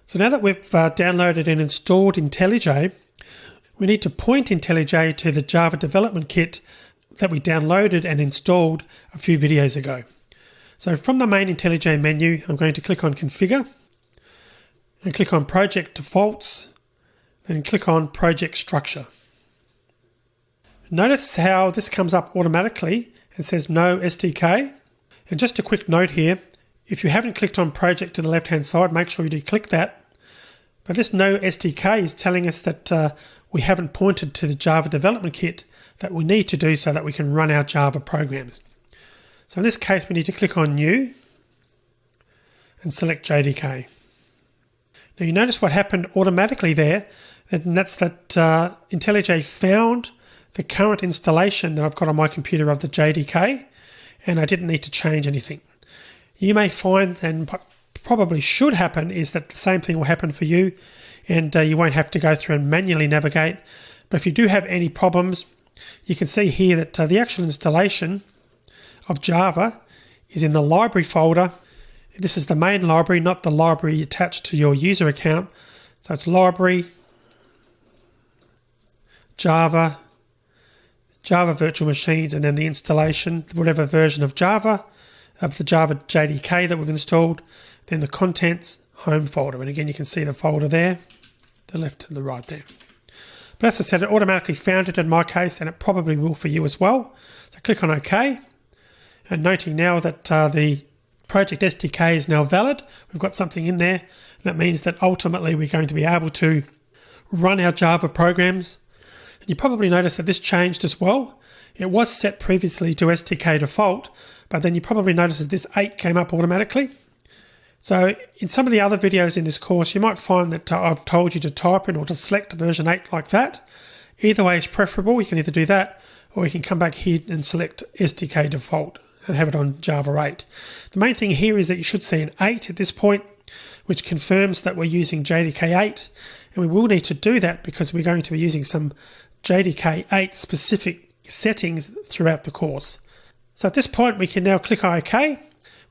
So now that we've downloaded and installed IntelliJ, we need to point IntelliJ to the Java development kit that we downloaded and installed a few videos ago. So from the main IntelliJ menu, I'm going to click on Configure and click on Project Defaults, then click on Project Structure. Notice how this comes up automatically and says no SDK. And just a quick note here, if you haven't clicked on Project to the left-hand side, make sure you do click that. But this no SDK is telling us that we haven't pointed to the Java development kit that we need to do so that we can run our Java programs. So in this case, we need to click on New and select JDK. Now you notice what happened automatically there, and that's that IntelliJ found the current installation that I've got on my computer of the JDK, and I didn't need to change anything. You may find, and probably should happen, is that the same thing will happen for you, and you won't have to go through and manually navigate. But if you do have any problems, you can see here that the actual installation of Java is in the library folder. This is the main library, not the library attached to your user account. So it's library, Java virtual machines, and then the installation, whatever version of Java, of the Java JDK that we've installed, then the contents, home folder. And again, you can see the folder there, the left and the right there. But as I said, it automatically found it in my case, and it probably will for you as well. So click on OK. And noting now that the project SDK is now valid, we've got something in there. That means that ultimately we're going to be able to run our Java programs. And you probably noticed that this changed as well. It was set previously to SDK default, but then you probably noticed that this 8 came up automatically. So in some of the other videos in this course, you might find that I've told you to type in or to select version 8 like that. Either way is preferable. You can either do that, or you can come back here and select SDK default and have it on Java 8. The main thing here is that you should see an 8 at this point, which confirms that we're using JDK 8. And we will need to do that because we're going to be using some JDK 8 specific settings throughout the course. So at this point, we can now click on OK.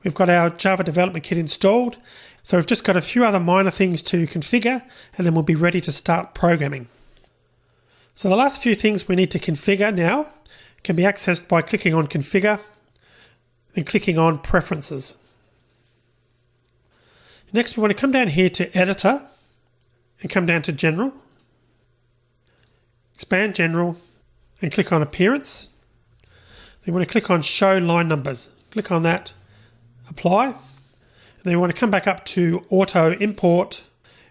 We've got our Java development kit installed. So we've just got a few other minor things to configure, and then we'll be ready to start programming. So the last few things we need to configure now can be accessed by clicking on Configure and clicking on Preferences. Next, we want to come down here to Editor and come down to General. Expand General and click on Appearance. Then you want to click on Show Line Numbers. Click on that, Apply. And then you want to come back up to Auto Import,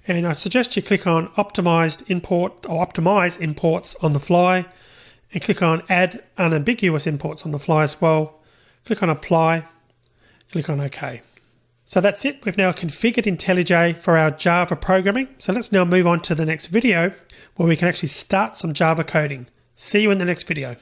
and I suggest you click on Optimized Import or Optimize Imports on the fly, and click on Add Unambiguous Imports on the fly as well. Click on Apply, click on OK. So that's it. We've now configured IntelliJ for our Java programming. So let's now move on to the next video where we can actually start some Java coding. See you in the next video.